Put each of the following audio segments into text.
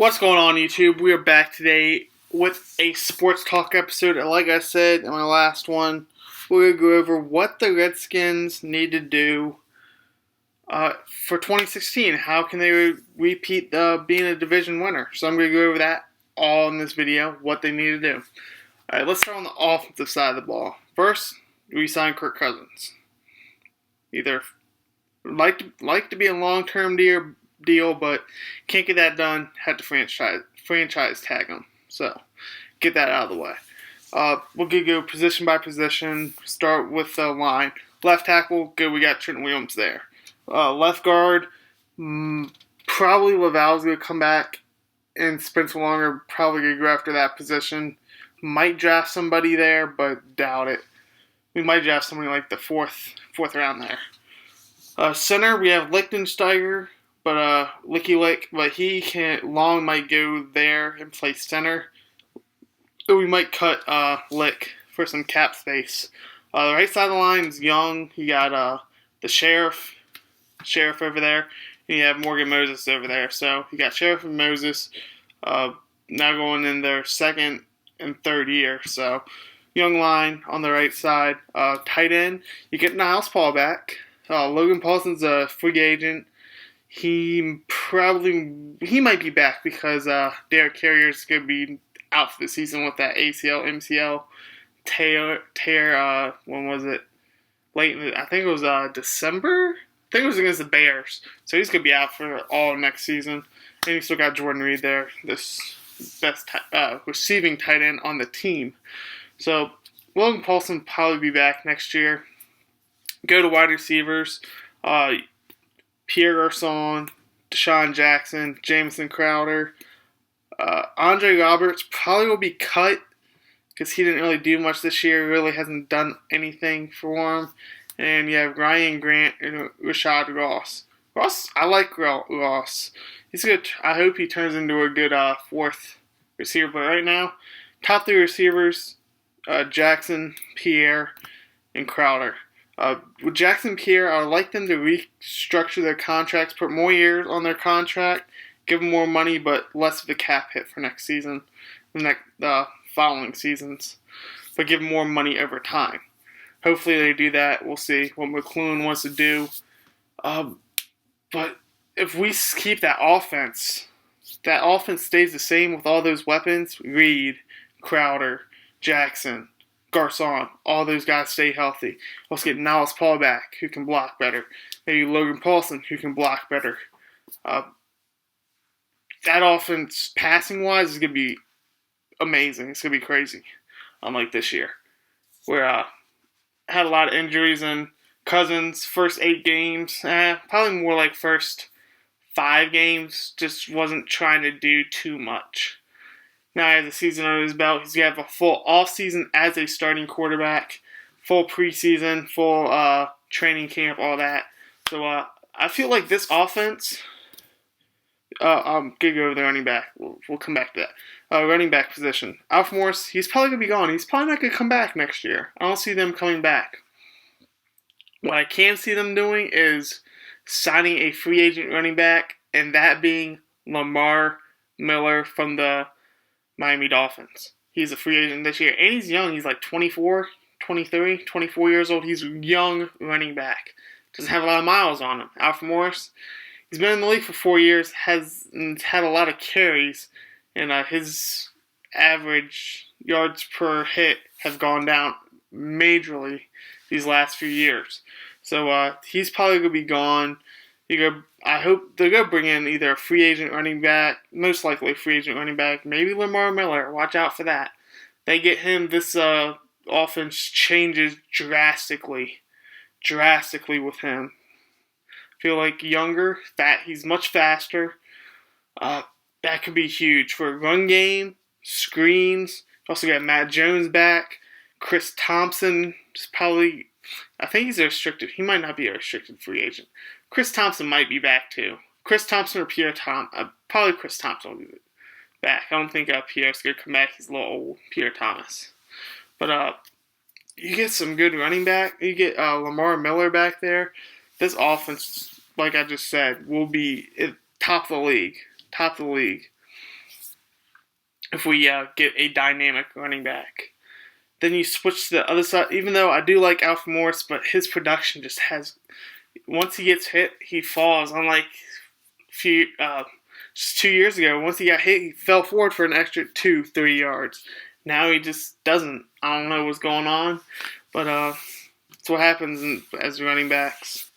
What's going on, YouTube? We are back today with a sports talk episode. And like I said in my last one, we're going to go over what the Redskins need to do for 2016. How can they repeat being a division winner? So I'm going to go over that all in this video, what they need to do. All right, let's start on the offensive side of the ball. First, we signed Kirk Cousins. Either like to be a long-term deal, but can't get that done. Had to franchise tag him. So get that out of the way. We'll go position by position. Start with the line. Left tackle, good. We got Trent Williams there. Left guard, probably Laval's gonna come back, and Spencer Longer probably gonna go after that position. Might draft somebody there, but doubt it. We might draft somebody like the fourth round there. Center, we have Lichtensteiger, but Licky Lick, but he can't. Long might go there and play center. So we might cut Lick for some cap space. The right side of the line is young. You got the sheriff over there, and you have Morgan Moses over there. So you got Sheriff and Moses now going in their second and third year. So young line on the right side. Tight end, you get Niles Paul back. Logan Paulson's a free agent. He might be back because Derek Carrier's going to be out for the season with that ACL, MCL tear. When was it? I think it was December. I think it was against the Bears. So he's going to be out for all next season. And you still got Jordan Reed there, this best receiving tight end on the team. So Logan Paulson probably be back next year. Go to wide receivers. Pierre Garçon, Deshaun Jackson, Jamison Crowder. Andre Roberts probably will be cut because he didn't really do much this year. He really hasn't done anything for him. And you have Ryan Grant and Rashad Ross. I like Ross. He's good. I hope he turns into a good fourth receiver. But right now, top three receivers, Jackson, Pierre, and Crowder. With Jackson Pierre, I would like them to restructure their contracts, put more years on their contract, give them more money, but less of a cap hit for next season, the following seasons, but give them more money over time. Hopefully they do that. We'll see what McClune wants to do. But if we keep that offense stays the same with all those weapons, Reed, Crowder, Jackson, Garçon, all those guys stay healthy. Let's get Niles Paul back, who can block better. Maybe Logan Paulson, who can block better. That offense, passing-wise, is going to be amazing. It's going to be crazy, unlike this year, where had a lot of injuries in Cousins' first 8 games. Probably more like first 5 games. Just wasn't trying to do too much. Now he has a season under his belt. He's going to have a full offseason as a starting quarterback, full preseason, full training camp, all that. So I feel like this offense, I'm going to go over the running back. We'll come back to that. Running back position. Alfred Morris, he's probably going to be gone. He's probably not going to come back next year. I don't see them coming back. What I can see them doing is signing a free agent running back, and that being Lamar Miller from the Miami Dolphins. He's a free agent this year, and he's young. He's like 24 years old. He's a young running back. Doesn't have a lot of miles on him. Alfred Morris, he's been in the league for 4 years, has had a lot of carries, and his average yards per hit has gone down majorly these last few years. So he's probably going to be gone. I hope they're going to bring in either a free agent running back, most likely a free agent running back, maybe Lamar Miller. Watch out for that. They get him, this offense changes drastically with him. I feel like younger, he's much faster. That could be huge for a run game, screens. Also got Matt Jones back. Chris Thompson is probably, I think he's a restricted. He might not be a restricted free agent. Chris Thompson might be back too. Chris Thompson or Pierre Thomas. Probably Chris Thompson will be back. I don't think Pierre's going to come back. He's a little old, Pierre Thomas. But you get some good running back. You get Lamar Miller back there. This offense, like I just said, will be top of the league. if we get a dynamic running back. Then you switch to the other side. Even though I do like Alfred Morris, but his production just has. Once he gets hit, he falls. Unlike just 2 years ago, once he got hit, he fell forward for an extra 2-3 yards. Now he just doesn't. I don't know what's going on, but that's what happens as running backs.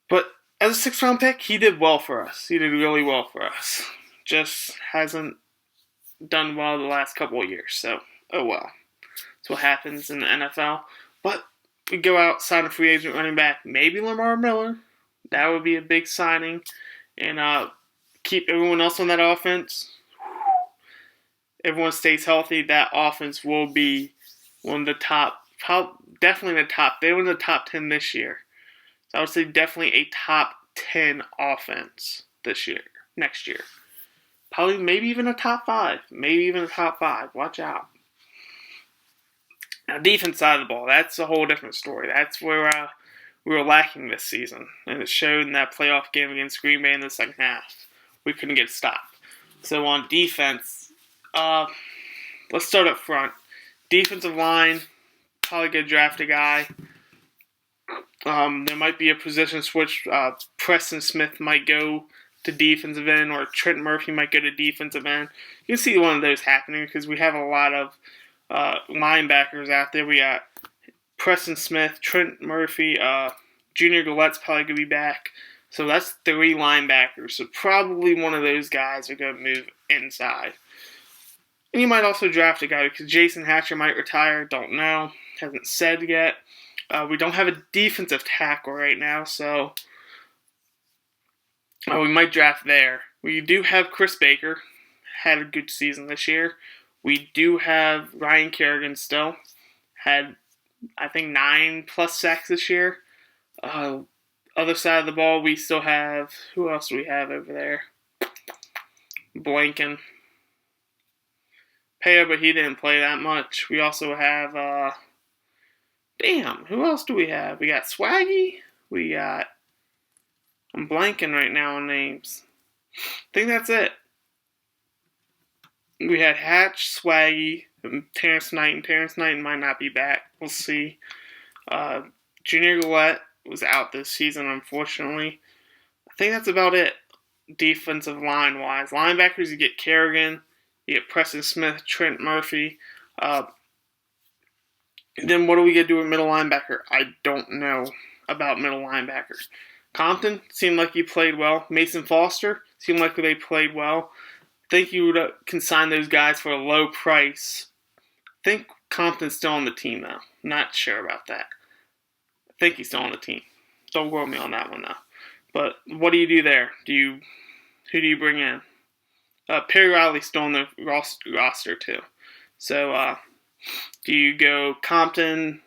But as a sixth-round pick, he did well for us. He did really well for us. Just hasn't done well the last couple of years. So, oh well. That's what happens in the NFL. But we go out, sign a free agent running back, maybe Lamar Miller. That would be a big signing. And keep everyone else on that offense. Everyone stays healthy. That offense will be one of the top, definitely the top. They were in the top 10 this year. So I would say definitely a top 10 offense this year, next year. Probably maybe even a top 5. Maybe even a top 5. Watch out. Now, defense side of the ball, that's a whole different story. That's where we were lacking this season. And it showed in that playoff game against Green Bay in the second half. We couldn't get stopped. So on defense, let's start up front. Defensive line, probably going to draft a guy. There might be a position switch. Preston Smith might go to defensive end, or Trent Murphy might go to defensive end. You can see one of those happening because we have a lot of linebackers out there. We got Preston Smith, Trent Murphy, Junior Galette's probably going to be back. So that's 3 linebackers. So probably one of those guys are going to move inside. And you might also draft a guy because Jason Hatcher might retire. Don't know. Hasn't said yet. We don't have a defensive tackle right now, so we might draft there. We do have Chris Baker. Had a good season this year. We do have Ryan Kerrigan still. Had, I think, 9+ sacks this year. Other side of the ball, we still have... Who else do we have over there? Blanken. Paya, but he didn't play that much. We also have... who else do we have? We got Swaggy. We got... I'm blanking right now on names. I think that's it. We had Hatch, Swaggy, and Terrence Knighton. Terrence Knighton might not be back. We'll see. Junior Galette was out this season, unfortunately. I think that's about it, defensive line-wise. Linebackers, you get Kerrigan. You get Preston Smith, Trent Murphy. Then what do we get to do with middle linebacker? I don't know about middle linebackers. Compton seemed like he played well. Mason Foster seemed like they played well. I think you would consign those guys for a low price. I think Compton's still on the team, though. Not sure about that. I think he's still on the team. Don't quote me on that one, though. But what do you do there? Who do you bring in? Perry Riley's still on the roster, too. So, do you go Compton?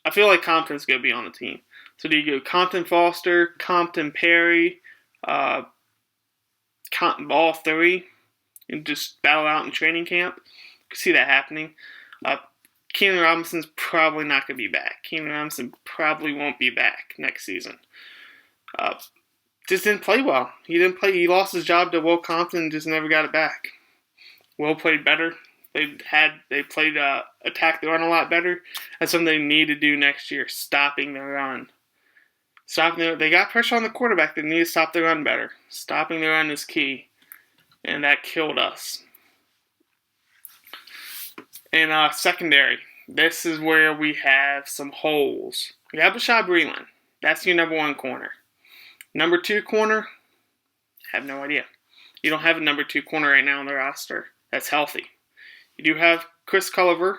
I feel like Compton's going to be on the team. So do you go Compton Foster, Compton Perry, all 3, and just battle out in training camp? You can see that happening. Keenan Robinson's probably not going to be back. Keenan Robinson probably won't be back next season. Just didn't play well. He didn't play. He lost his job to Will Compton and just never got it back. Will played better. They played attack the run a lot better. That's something they need to do next year, stopping the run. They got pressure on the quarterback. They need to stop the run better. Stopping the run is key. And that killed us. And secondary. This is where we have some holes. We have Bashaud Breeland. That's your number 1 corner. Number 2 corner? I have no idea. You don't have a number 2 corner right now on the roster that's healthy. You do have Chris Culliver,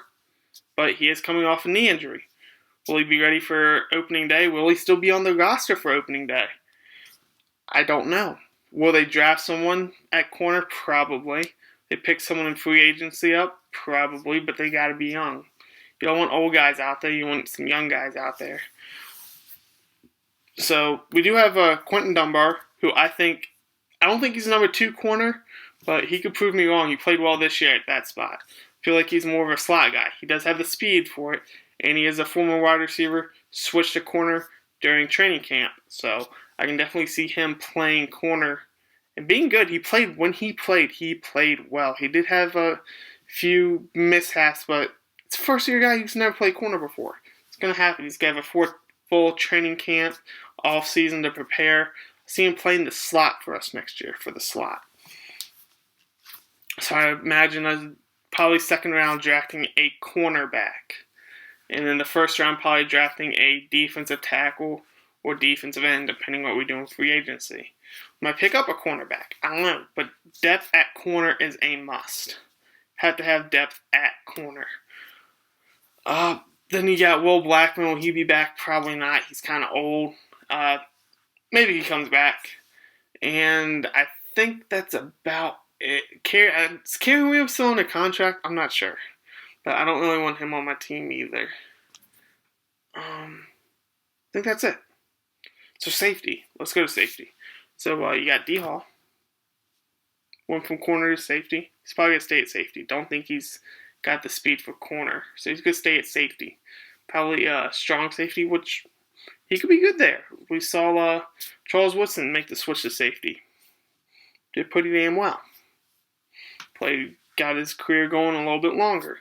but he is coming off a knee injury. Will he be ready for opening day? Will he still be on the roster for opening day? I don't know. Will they draft someone at corner? Probably. They pick someone in free agency up? Probably, but they got to be young. You don't want old guys out there. You want some young guys out there. So we do have Quentin Dunbar, who I don't think he's a number 2 corner, but he could prove me wrong. He played well this year at that spot. I feel like he's more of a slot guy. He does have the speed for it, and he is a former wide receiver, switched to corner during training camp. So I can definitely see him playing corner and being good. When he played well. He did have a few mishaps, but it's a first-year guy who's never played corner before. It's going to happen. He's going to have a full training camp, off season to prepare. See him playing the slot for us next year for the slot. So I imagine us probably second round drafting a cornerback. And in the first round, probably drafting a defensive tackle or defensive end, depending on what we do in free agency. Might pick up a cornerback. I don't know. But depth at corner is a must. Have to have depth at corner. Then you got Will Blackman. Will he be back? Probably not. He's kind of old. Maybe he comes back. And I think that's about it. Is Kerry Williams still in a contract? I'm not sure. But I don't really want him on my team either. I think that's it. So safety. Let's go to safety. So you got D Hall. Went from corner to safety. He's probably going to stay at safety. Don't think he's got the speed for corner. So he's going to stay at safety. Probably strong safety, which he could be good there. We saw Charles Woodson make the switch to safety. Did pretty damn well. Got his career going a little bit longer.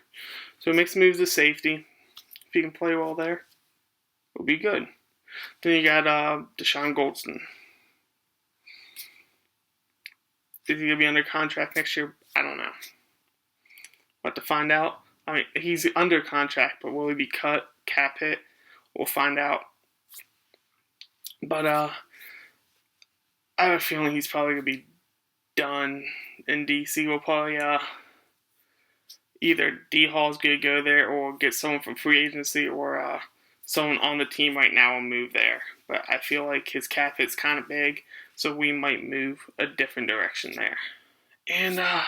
So he makes moves to safety. If he can play well there, it'll be good. Then you got Deshaun Goldston. Is he going to be under contract next year? I don't know. We'll have to find out. I mean, he's under contract, but will he be cut, cap hit? We'll find out. But I have a feeling he's probably going to be done in DC. We'll probably either D Hall's going to go there or get someone from free agency or someone on the team right now will move there. But I feel like his cap hit's kind of big, so we might move a different direction there. And I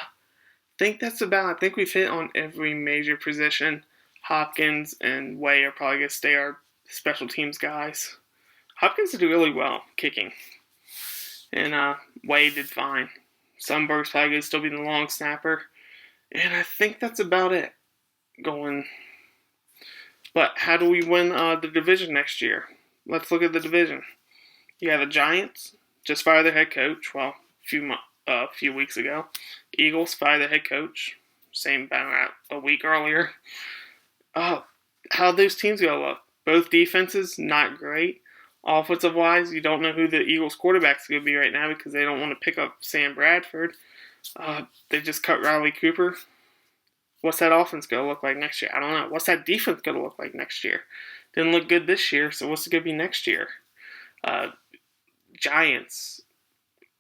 think that's about it. I think we've hit on every major position. Hopkins and Way are probably going to stay our special teams guys. Hopkins did really well kicking. And Way did fine. Sundberg's probably going to still be the long snapper. And I think that's about it going. But how do we win the division next year? Let's look at the division. You have the Giants, just fired their head coach. Well, a few weeks ago. Eagles fired their head coach. Same about a week earlier. How those teams going to look? Both defenses, not great. Offensive-wise, you don't know who the Eagles quarterback's going to be right now because they don't want to pick up Sam Bradford. They just cut Riley Cooper. What's that offense going to look like next year? I don't know. What's that defense going to look like next year? Didn't look good this year, so what's it going to be next year? Giants.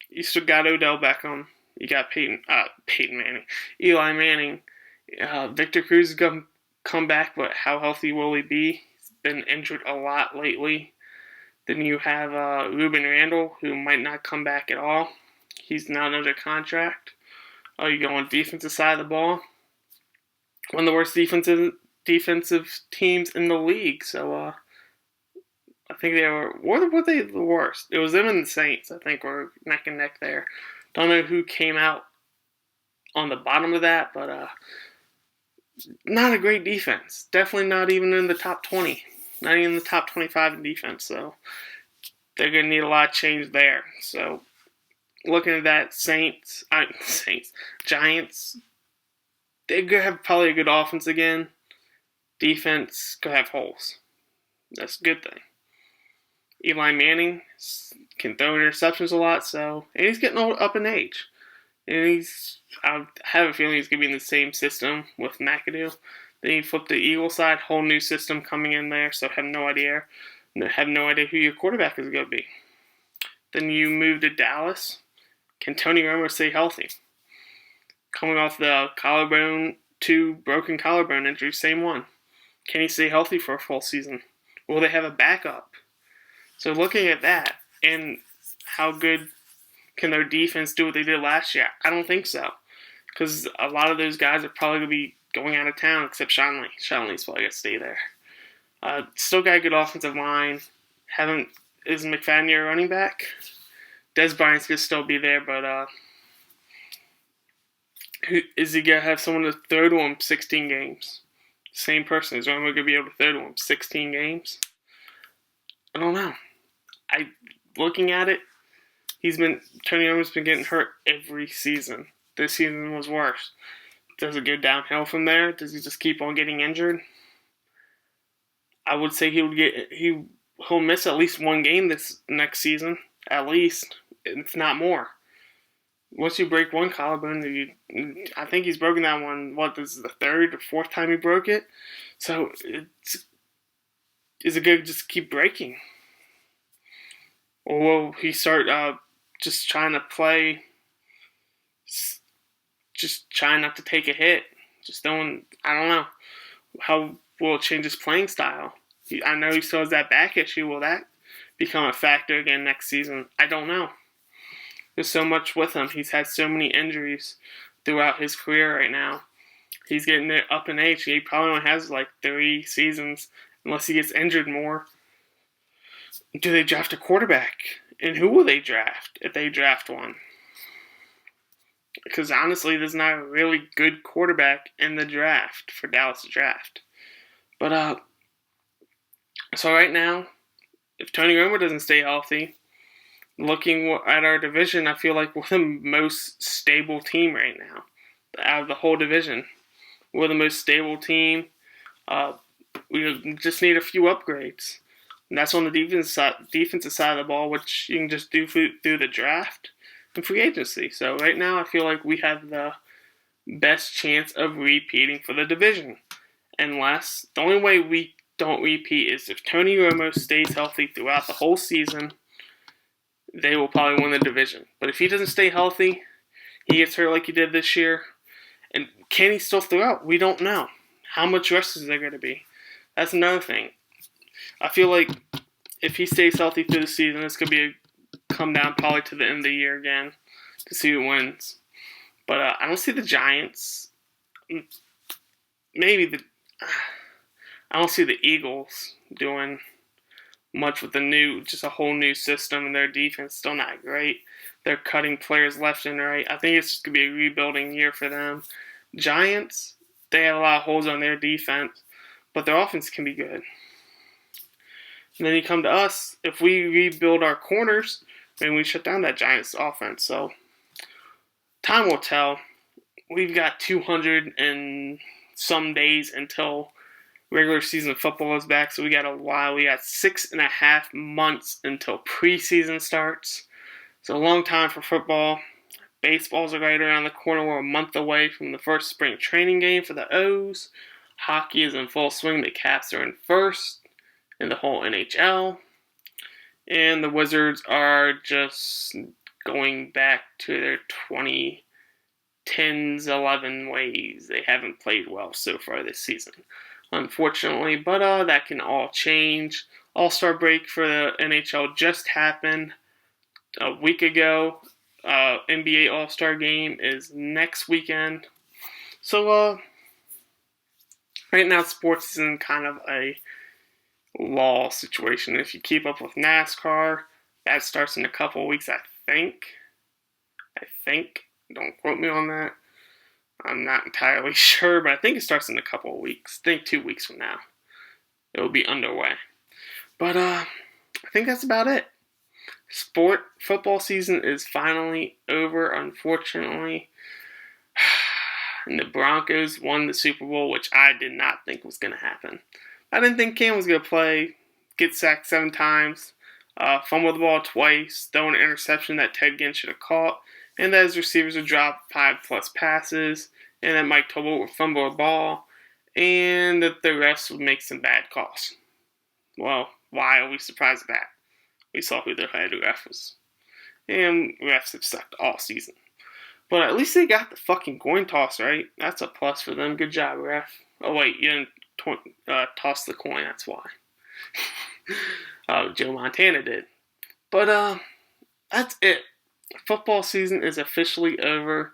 You still got Odell Beckham. You got Peyton Manning. Eli Manning. Victor Cruz is going to come back, but how healthy will he be? He's been injured a lot lately. Then you have Ruben Randall, who might not come back at all. He's not under contract. You go on defensive side of the ball. One of the worst defensive teams in the league. So I think they were they the worst? It was them and the Saints. I think were neck and neck there. Don't know who came out on the bottom of that, but not a great defense. Definitely not even in the top 20. Not even in the top 25 in defense. So they're going to need a lot of change there. So looking at that, Giants, they're going to have probably a good offense again. Defense could have holes. That's a good thing. Eli Manning can throw interceptions a lot, and he's getting up in age. And I have a feeling he's going to be in the same system with McAdoo. Then you flip the Eagle side, whole new system coming in there, so have no idea who your quarterback is going to be. Then you move to Dallas. Can Tony Romo stay healthy? Coming off the two broken collarbone injuries, same one. Can he stay healthy for a full season? Will they have a backup? So looking at that, and how good can their defense do what they did last year? I don't think so. Because a lot of those guys are probably going to be going out of town, except Shanley. Shanley's probably going to stay there. Still got a good offensive line. Is McFadden your running back? Des Bryant's going to still be there, but is he going to have someone to throw to him 16 games? Same person. Is Romo going to be able to throw to him 16 games? I don't know. Looking at it, Tony Romo's been getting hurt every season. This season was worse. Does it go downhill from there? Does he just keep on getting injured? I would say he'll miss at least one game this next season, at least, if not more. Once you break one collarbone, I think he's broken that one. This is the third or fourth time he broke it. So is it good to just keep breaking, or will he start just trying to play, just trying not to take a hit? I don't know. How will it change his playing style? I know he still has that back issue. Will that become a factor again next season? I don't know. There's so much with him. He's had so many injuries throughout his career right now. He's getting up in age. He probably only has like 3 seasons unless he gets injured more. Do they draft a quarterback? And who will they draft if they draft one? Because honestly, there's not a really good quarterback in the draft for Dallas to draft. But so right now, if Tony Romo doesn't stay healthy, looking at our division, I feel like we're the most stable team right now out of the whole division. We're the most stable team. We just need a few upgrades. And that's on the defensive side of the ball, which you can just do through the draft and free agency. So right now, I feel like we have the best chance of repeating for the division. Unless, the only way we don't repeat is if Tony Romo stays healthy throughout the whole season, they will probably win the division. But if he doesn't stay healthy, he gets hurt like he did this year, and can he still throw out? We don't know. How much rest is there going to be? That's another thing. I feel like if he stays healthy through the season, it's going to come down probably to the end of the year again to see who wins. But I don't see the Giants. I don't see the Eagles doing much with just a whole new system, and their defense still not great. They're cutting players left and right. I think it's just going to be a rebuilding year for them. Giants, they have a lot of holes on their defense, but their offense can be good. And then you come to us, if we rebuild our corners, then we shut down that Giants offense. So time will tell. We've got 200 and some days until regular season football is back, so we got a while. We got 6.5 months until preseason starts. So a long time for football. Baseballs are right around the corner. We're a month away from the first spring training game for the O's. Hockey is in full swing. The Caps are in first in the whole NHL. And the Wizards are just going back to their 2010s 11 ways. They haven't played well so far this season, unfortunately, but that can all change. All-Star break for the NHL just happened a week ago. NBA All-Star game is next weekend. So right now sports is in kind of a lull situation. If you keep up with NASCAR, that starts in a couple of weeks, I think. Don't quote me on that. I'm not entirely sure, but I think it starts in a couple of weeks. I think 2 weeks from now. It will be underway. But I think that's about it. Football season is finally over, unfortunately. And the Broncos won the Super Bowl, which I did not think was going to happen. I didn't think Cam was going to play, get sacked 7 times, fumble the ball twice, throw an interception that Ted Ginn should have caught, and that his receivers would drop 5+ passes, and that Mike Tobel would fumble a ball, and that the refs would make some bad calls. Well, why are we surprised at that? We saw who their head ref was. And refs have sucked all season. But at least they got the fucking coin toss right. That's a plus for them. Good job, ref. Oh, wait, you didn't toss the coin, that's why. Joe Montana did. But that's it. Football season is officially over.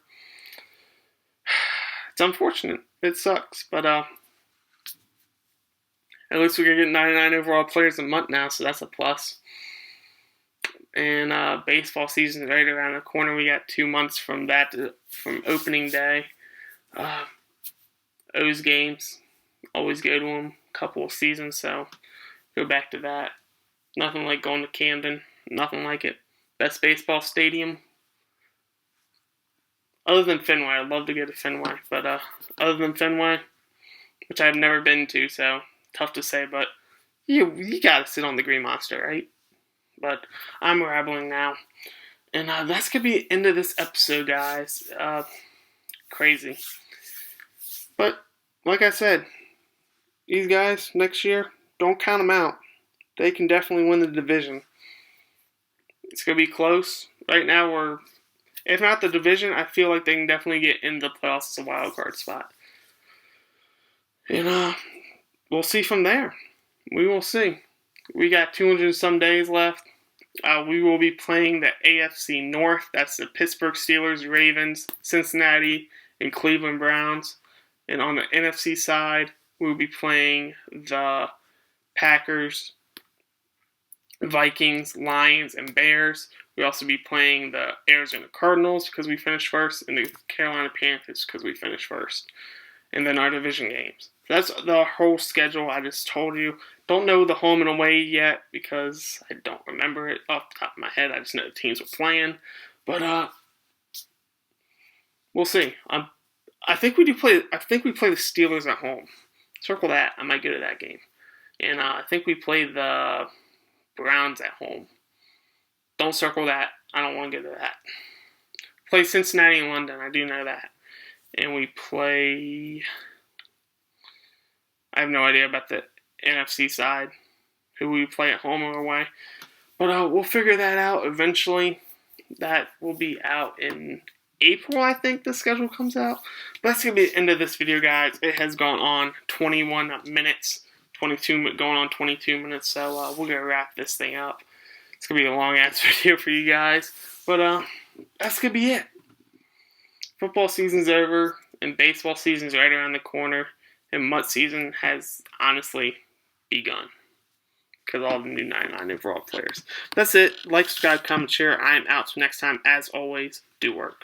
It's unfortunate. It sucks, but at least we're going to get 99 overall players a month now, so that's a plus. And baseball season is right around the corner. We got 2 months from opening day. O's games, always go to them. Couple of seasons, so go back to that. Nothing like going to Camden. Nothing like it. best baseball stadium. Other than Fenway, I'd love to go to Fenway, but other than Fenway, which I've never been to, so tough to say, but you gotta sit on the Green Monster, right? But I'm rambling now. And that's going to be the end of this episode, guys. Crazy. But, like I said, these guys, next year, don't count them out. They can definitely win the division. It's going to be close. Right now, if not the division, I feel like they can definitely get in the playoffs as a wild card spot. And we'll see from there. We will see. We got 200 and some days left. We will be playing the AFC North. That's the Pittsburgh Steelers, Ravens, Cincinnati, and Cleveland Browns. And on the NFC side, we'll be playing the Packers, Vikings, Lions, and Bears. We'll also be playing the Arizona Cardinals because we finished first, and the Carolina Panthers because we finished first. And then our division games. That's the whole schedule I just told you. Don't know the home and away yet because I don't remember it off the top of my head. I just know the teams were playing. But we'll see. I think we play the Steelers at home. Circle that. I might go to that game. And I think we play the Browns at home. Don't circle that. I don't want to go to that. Play Cincinnati and London. I do know that. And we play... I have no idea about the NFC side, who we play at home or away. But we'll figure that out eventually. That will be out in April, I think the schedule comes out. But that's going to be the end of this video, guys. It has gone on 21 minutes, going on 22 minutes. So we're going to wrap this thing up. It's going to be a long-ass video for you guys. But that's going to be it. Football season's over, and baseball season's right around the corner. And mud season has honestly begun because all the new 99 overall players. That's it. Like, subscribe, comment, share. I am out. So next time, as always, do work.